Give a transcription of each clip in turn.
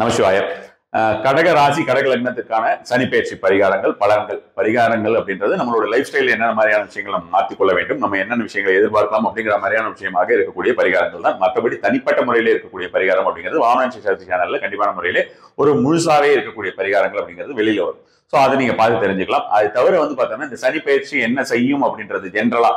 நமசிவாய. கடக ராசி கடக லக்னத்துக்கான சனிப்பெயர்ச்சி பரிகாரங்கள் பலன்கள். பரிகாரங்கள் அப்படின்றது நம்மளோட லைஃப் ஸ்டைல் என்னென்ன மாதிரியான விஷயங்கள் நம்ம மாற்றிக்கொள்ள வேண்டும், நம்ம என்னென்ன விஷயங்களை எதிர்பார்க்கலாம் அப்படிங்கிற மாதிரியான விஷயமாக இருக்கக்கூடிய பரிகாரங்கள் தான். மற்றபடி தனிப்பட்ட முறையிலே இருக்கக்கூடிய பரிகாரம் அப்படிங்கிறது வாமனாட்சி சக்தி சேனல்ல கண்டிப்பான முறையிலே ஒரு முழுசாவே இருக்கக்கூடிய பரிகாரங்கள் அப்படிங்கிறது வெளியில வரும். ஸோ அதை நீங்க பார்த்து தெரிஞ்சுக்கலாம். அது தவிர பார்த்தோம்னா இந்த சனிப்பெயர்ச்சி என்ன செய்யும் அப்படின்றது ஜென்ரலா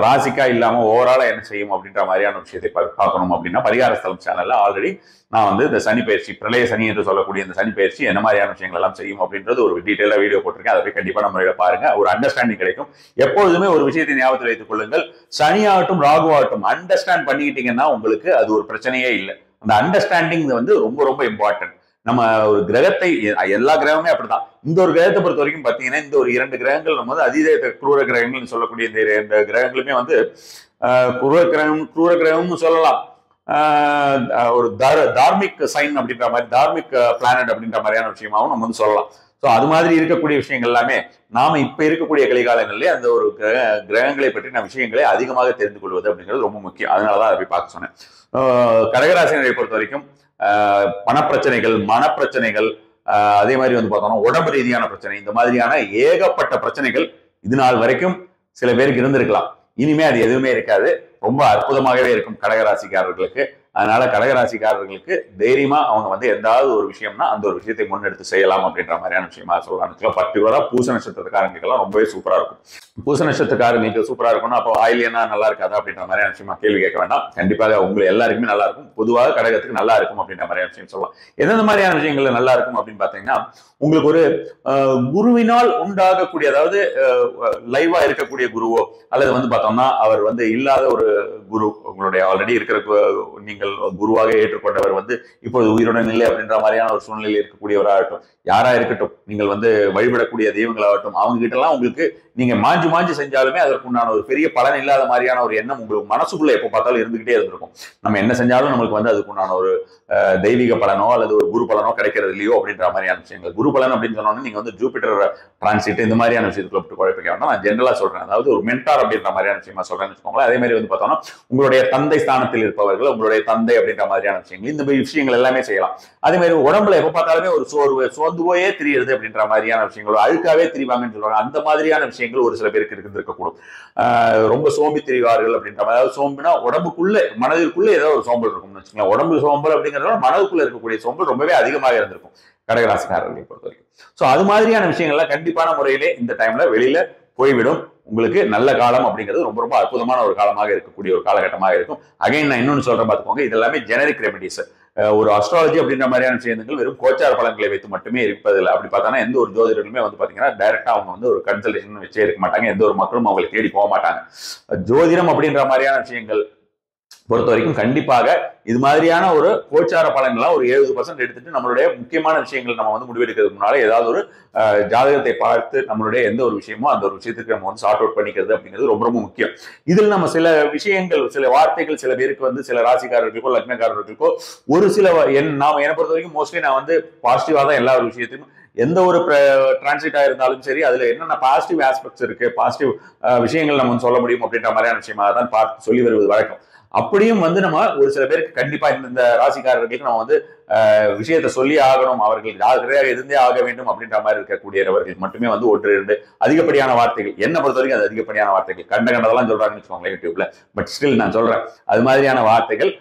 ராசிக்கா இல்லாம ஓவராலா என்ன செய்யும் அப்படின்ற மாதிரியான விஷயத்தை பார்க்கணும் அப்படின்னா பரிகார ஸ்தலம் சேனல்ல ஆல்ரெடி நான் இந்த சனி பயிற்சி பிரளய சனி என்று சொல்லக்கூடிய இந்த சனி பயிற்சி என்ன மாதிரியான விஷயங்கள் எல்லாம் செய்யும் அப்படின்றது ஒரு டீட்டெயிலா வீடியோ போட்டிருக்கேன். அதை போய் கண்டிப்பான முறையில பாருங்க, ஒரு அண்டர்ஸ்டாண்டிங் கிடைக்கும். எப்பொழுதுமே ஒரு விஷயத்தை ஞாபகத்தில் வைத்துக் கொள்ளுங்கள், சனியாகட்டும் ராகுவாகட்டும் அண்டர்ஸ்டாண்ட் பண்ணிக்கிட்டீங்கன்னா உங்களுக்கு அது ஒரு பிரச்சனையே இல்லை. அந்த அண்டர்ஸ்டாண்டிங் ரொம்ப ரொம்ப இம்பார்ட்டன்ட். நம்ம ஒரு கிரகத்தை, எல்லா கிரகமே அப்படிதான். இந்த ஒரு கிரகத்தை பொறுத்த வரைக்கும் பாத்தீங்கன்னா இந்த ஒரு 2 கிரகங்கள் நம்ம அதீத குரூர கிரகங்கள்னு சொல்லக்கூடிய இந்த 2 கிரகங்களுமே குரூர கிரகம்னு சொல்லலாம். ஒரு தார்மிக் சைன் அப்படின்ற மாதிரி, தார்மிக் பிளானட் அப்படின்ற மாதிரியான விஷயமாவும் நம்ம சொல்லலாம். ஸோ அது மாதிரி இருக்கக்கூடிய விஷயங்கள் எல்லாமே நாம இப்ப இருக்கக்கூடிய கலிகாலங்களிலே அந்த ஒரு கிரகங்களை பற்றின விஷயங்களை அதிகமாக தெரிந்து கொள்வது அப்படிங்கிறது ரொம்ப முக்கியம். அதனாலதான் அதை போய் பார்க்க சொன்னேன். கடகராசினரை பொறுத்த வரைக்கும் பணப்பிரச்சனைகள், மனப்பிரச்சனைகள், அதே மாதிரி பார்த்தோம்னா உடம்பு ரீதியான பிரச்சனை, இந்த மாதிரியான ஏகப்பட்ட பிரச்சனைகள் இது நாள் வரைக்கும் சில பேருக்கு இருந்திருக்கலாம். இனிமே அது எதுவுமே இருக்காது. ரொம்ப அற்புதமாகவே இருக்கும் கடகராசிக்காரர்களுக்கு. அதனால கடகராசிக்காரர்களுக்கு தைரியமா அவங்க எதாவது ஒரு விஷயம்னா அந்த ஒரு விஷயத்தை முன்னெடுத்து செய்யலாம் அப்படின்ற மாதிரியான விஷயமா சொல்லலாம். பர்டிகுலரா பூச நட்சத்திரக்காரங்களுக்கெல்லாம் ரொம்பவே சூப்பரா இருக்கும். பூச நட்சத்திரக்காரங்களுக்கு சூப்பரா இருக்கும்னா அப்போ ஆயில் என்ன நல்லா இருக்காதா அப்படின்ற மாதிரியான விஷயமா கேள்வி கேட்க வேண்டாம். கண்டிப்பாக உங்களுக்கு எல்லாருக்குமே நல்லா இருக்கும். பொதுவாக கடகத்துக்கு நல்லா இருக்கும் அப்படின்ற மாதிரியான விஷயம் சொல்லலாம். எந்தெந்த மாதிரியான விஷயங்கள்ல நல்லா இருக்கும் அப்படின்னு பாத்தீங்கன்னா, உங்களுக்கு ஒரு குருவினால் உண்டாகக்கூடிய, அதாவது லைவா இருக்கக்கூடிய குருவோ அல்லது பார்த்தோம்னா அவர் இல்லாத ஒரு குரு, உங்களுடைய ஆல்ரெடி இருக்கிற நீங்கள் குருவாக ஏற்றுக்கொண்டவர் இப்பொழுது உயிருடன் இல்லை அப்படின்ற மாதிரியான ஒரு சூழ்நிலையில் இருக்கக்கூடியவராகட்டும், யாரா இருக்கட்டும், நீங்கள் வழிபடக்கூடிய தெய்வங்களாகட்டும், அவங்க கிட்ட எல்லாம் உங்களுக்கு நீங்க மாஞ்சி மாஞ்சி செஞ்சாலுமே அதற்கு உண்டான ஒரு பெரிய பலன் இல்லாத மாதிரியான ஒரு எண்ணம் உங்களுக்கு மனசுக்குள்ள எப்போ பார்த்தாலும் இருந்துகிட்டே இருந்திருக்கும். நம்ம என்ன செஞ்சாலும் நம்மளுக்கு அதுக்கு உண்டான ஒரு தெய்வீக பலனோ அல்லது ஒரு குரு பலனோ கிடைக்கிறது இல்லையோ அப்படின்ற மாதிரியான விஷயங்கள். குரு பலன் அப்படின்னு சொன்னோம்னா நீங்க ஜூபிட்டர் டிரான்சிட் இந்த மாதிரியான விஷயத்துல விட்டு குழப்பிக்க வேண்டாம். நான் ஜென்ரலா சொல்றேன், அதாவது ஒரு மென்டார் அப்படின்ற மாதிரியான விஷயமா சொல்றேன்னு வச்சுக்கோங்களேன். அதே மாதிரி பார்த்தோம்னா உங்களுடைய தந்தை ஸ்தானத்தில் இருப்பவர்கள், உங்களுடைய தந்தை அப்படின்ற மாதிரியான விஷயங்கள், இந்த விஷயங்கள் எல்லாமே செய்யலாம். அதே மாதிரி உடம்புல எப்ப பார்த்தாலுமே ஒரு சோர்ந்து போயே திரியுது அப்படின்ற மாதிரியான விஷயங்கள், அழுக்காவே திரிவாங்கன்னு சொல்லுவாங்க. அந்த மாதிரியான விஷயங்கள் ஒரு சில பேருக்கு இருக்கக்கூடும். ரொம்ப சோம்பி திரிவார்கள் அப்படின்ற மாதிரி, அதாவது சோம்பினா உடம்புக்குள்ள மனதிற்குள்ள ஏதோ ஒரு சோம்பல் இருக்கும்னு வச்சுக்கலாம். உடம்பு சோம்பல் அப்படிங்கிறத மனதுக்குள்ள இருக்கக்கூடிய சோம்பல் ரொம்பவே அதிகமாக இருந்திருக்கும் கடகராசிக்காரர்களை பொறுத்த வரைக்கும். சோ அது மாதிரியான விஷயங்கள்லாம் கண்டிப்பான முறையிலே இந்த டைம்ல வெளியில போய்விடும். உங்களுக்கு நல்ல காலம் அப்படிங்கிறது ரொம்ப ரொம்ப அற்புதமான ஒரு காலமாக இருக்கக்கூடிய ஒரு காலகட்டமாக இருக்கும். அகைன் நான் இன்னொன்னு சொல்றேன் பார்த்துக்கோங்க, இது எல்லாமே ஜெனரிக் ரெமெடிஸ். ஒரு அஸ்ட்ராலஜி அப்படின்ற மாதிரியான விஷயங்கள் வெறும் கோச்சார பலன்களை வைத்து மட்டுமே இருப்பதில்லை. அப்படி பார்த்தோன்னா எந்த ஒரு ஜோதிடருமே பாத்தீங்கன்னா டைரக்டா அவங்க ஒரு கன்சல்டேஷன் வச்சே இருக்க மாட்டாங்க. எந்த ஒரு மக்களும் அவங்களை தேடி போக மாட்டாங்க. ஜோதிடம் அப்படின்ற மாதிரியான விஷயங்கள் பொறுத்த வரைக்கும் கண்டிப்பாக இது மாதிரியான ஒரு கோச்சார பலன்கள்லாம் ஒரு 70% எடுத்துட்டு நம்மளுடைய முக்கியமான விஷயங்கள் நம்ம முடிவெடுக்கிறதுக்கு முன்னால ஏதாவது ஒரு ஜாதகத்தை பார்த்து நம்மளுடைய எந்த ஒரு விஷயமோ அந்த ஒரு விஷயத்துக்கு நம்ம சார்ட் அவுட் பண்ணிக்கிறது அப்படிங்கிறது ரொம்ப ரொம்ப முக்கியம். இதில் நம்ம சில விஷயங்கள், சில வார்த்தைகள் சில பேருக்கு சில ராசிக்காரர்களுக்கோ லக்னக்காரர்களுக்கோ ஒரு சில நாம என்னை பொறுத்த வரைக்கும் மோஸ்ட்லி நான் பாசிட்டிவா தான் எல்லா ஒரு விஷயத்தையும், எந்த ஒரு டிரான்சிட்டா இருந்தாலும் சரி அதுல என்னென்ன பாசிட்டிவ் ஆஸ்பெக்ட்ஸ் இருக்கு, பாசிட்டிவ் விஷயங்கள் நம்ம சொல்ல முடியும் அப்படின்ற மாதிரியான விஷயமா தான் பார்த்து சொல்லி வருவது வழக்கம். அப்படியும் நம்ம ஒரு சில பேருக்கு கண்டிப்பா இந்த ராசிக்காரர்களுக்கு நம்ம விஷயத்தை சொல்லி ஆகணும், அவர்கள் ஜாகிரதையாக இருந்தே ஆக வேண்டும் அப்படின்ற மாதிரி இருக்கக்கூடியவர்கள் மட்டுமே 1-2 அதிகப்படியான வார்த்தைகள், என்ன பொறுத்த வரைக்கும் அது அதிகப்படியான வார்த்தைகள், கண்டதெல்லாம் சொல்றாங்கன்னு வச்சுக்கோங்களேன் யூடியூப்ல. பட் ஸ்டில் நான் சொல்றேன், அது மாதிரியான வார்த்தைகள்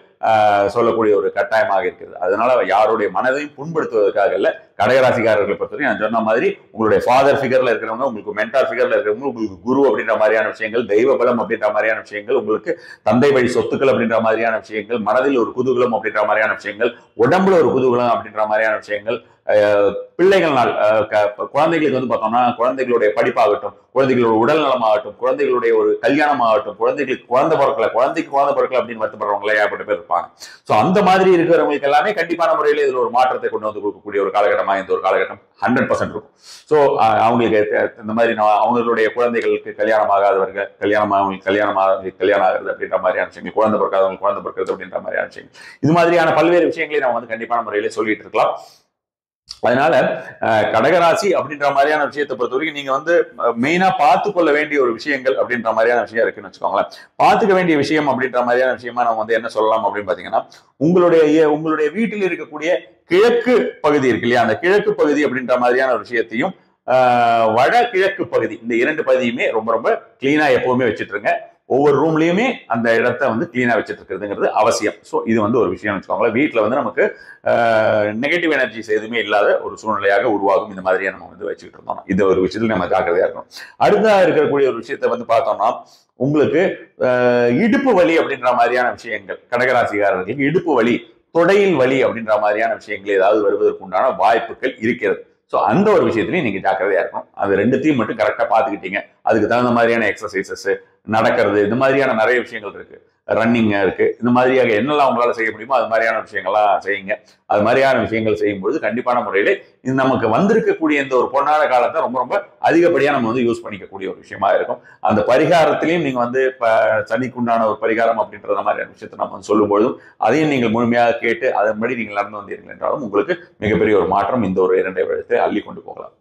சொல்லக்கூடிய ஒரு கட்டாயமாக இருக்கிறது. அதனால யாருடைய மனதையும் புண்படுத்துவதற்காக இல்ல. கடகராசிக்காரர்களை பொறுத்தவரைக்கும் நான் சொன்ன மாதிரி உங்களுடைய ஃபாதர் ஃபிகர்ல இருக்கிறவங்க, உங்களுக்கு மென்டார் ஃபிகர்ல இருக்கிறவங்க, உங்களுக்கு குரு அப்படின்ற மாதிரியான விஷயங்கள், தெய்வ பலம் அப்படின்ற மாதிரியான விஷயங்கள், உங்களுக்கு தந்தை வழி சொத்துக்கள் அப்படின்ற மாதிரியான விஷயங்கள், மனதில் ஒரு குதூகலம் அப்படின்ற மாதிரியான விஷயங்கள், உடம்புல ஒரு குதூகலம் அப்படின்ற மாதிரியான விஷயங்கள், பிள்ளைகள் நாள் குழந்தைகளுக்கு பார்த்தோம்னா குழந்தைகளுடைய படிப்பாகட்டும், குழந்தைகளோட உடல் நலமாகட்டும், குழந்தைகளுடைய ஒரு கல்யாணம் ஆகட்டும், குழந்தைக்கு குழந்தை பிறக்கல அப்படின்னு வருத்தப்படுறவங்களே ஏற்பட்ட பேர் இருப்பாங்க. சோ அந்த மாதிரி இருக்கிறவங்களுக்கு எல்லாமே கண்டிப்பான முறையில் இதுல ஒரு மாற்றத்தை கொண்டு கொடுக்கக்கூடிய ஒரு காலகட்டமா இந்த ஒரு காலகட்டம் 100% இருக்கும். சோ அவங்களுக்கு இந்த மாதிரி அவங்களுடைய குழந்தைகளுக்கு கல்யாணம் ஆகாதவர்கள் கல்யாணம் ஆகிறது அப்படின்ற மாதிரியான விஷயங்கள், குழந்தை பிறக்காதவங்க குழந்தை பிறக்கிறது அப்படின்ற மாதிரியான விஷயங்கள், இது மாதிரியான பல்வேறு விஷயங்களை நம்ம கண்டிப்பான முறையில சொல்லிட்டு இருக்கலாம். அதனால கடகராசி அப்படின்ற மாதிரியான விஷயத்தை பொறுத்த வரைக்கும் நீங்க வந்து மெயினா பார்த்து கொள்ள வேண்டிய ஒரு விஷயங்கள் அப்படின்ற மாதிரியான விஷயம் இருக்குன்னு வச்சுக்கோங்களேன். பார்த்துக்க வேண்டிய விஷயம் அப்படின்ற மாதிரியான விஷயமா நம்ம வந்து என்ன சொல்லலாம் அப்படின்னு பாத்தீங்கன்னா, உங்களுடைய வீட்டில் இருக்கக்கூடிய கிழக்கு பகுதி இருக்கு இல்லையா, அந்த கிழக்கு பகுதி அப்படின்ற மாதிரியான ஒரு விஷயத்தையும் வடகிழக்கு பகுதி, இந்த 2 பகுதியுமே ரொம்ப ரொம்ப கிளீனா எப்பவுமே வச்சுட்டு இருங்க. ஒவ்வொரு ரூம்லயுமே அந்த இடத்த வந்து கிளீனா வச்சுட்டு இருக்கிறதுங்கிறது அவசியம். ஸோ இது வந்து ஒரு விஷயம் வச்சுக்கோங்களேன். வீட்டில் வந்து நமக்கு நெகட்டிவ் எனர்ஜிஸ் எதுவுமே இல்லாத ஒரு சூழ்நிலையாக உருவாகும். இந்த மாதிரியே நம்ம வந்து வச்சுக்கிட்டு இருந்தோம். இது ஒரு விஷயத்துல நம்ம ஜாக்கிரதையா இருக்கணும். அடுத்ததாக இருக்கக்கூடிய ஒரு விஷயத்தை வந்து பார்த்தோம்னா, உங்களுக்கு இடுப்பு வலி அப்படின்ற மாதிரியான விஷயங்கள், கடகராசிக்காரர்களுக்கு இடுப்பு வலி, தொடையில் வலி அப்படின்ற மாதிரியான விஷயங்கள் ஏதாவது வருவதற்கு உண்டான வாய்ப்புகள் இருக்கிறது. ஸோ அந்த ஒரு விஷயத்திலையும் நீங்க ஜாக்கிரதையா இருக்கணும். அது ரெண்டுத்தையும் மட்டும் கரெக்டா பார்த்துக்கிட்டீங்க, அதுக்கு தகுந்த மாதிரியான எக்ஸசைசஸ், நடக்கிறது, இந்த மாதிரியான நிறைய விஷயங்கள் இருக்கு, ரன்னிங் இருக்கு, இந்த மாதிரியாக என்னெல்லாம் உங்களால செய்ய முடியுமோ அது மாதிரியான விஷயங்கள்லாம் செய்யுங்க. அது மாதிரியான விஷயங்கள் செய்யும்போது கண்டிப்பான முறையில இது நமக்கு வந்திருக்கக்கூடிய இந்த ஒரு பொன்னான காலத்தை ரொம்ப ரொம்ப அதிகப்படியா நம்ம வந்து யூஸ் பண்ணிக்கக்கூடிய ஒரு விஷயமா இருக்கும். அந்த பரிகாரத்திலையும் நீங்க வந்து இப்ப சனிக்கு உண்டான ஒரு பரிகாரம் அப்படின்ற மாதிரியான விஷயத்தை நம்ம வந்து சொல்லும்போதும் அதையும் நீங்கள் முழுமையாக கேட்டு அதன்படி நீங்கள் நடந்து வந்தீர்கள் என்றாலும் உங்களுக்கு மிகப்பெரிய ஒரு மாற்றம் இந்த ஒரு 2 வருடத்தை அள்ளி கொண்டு போகலாம்.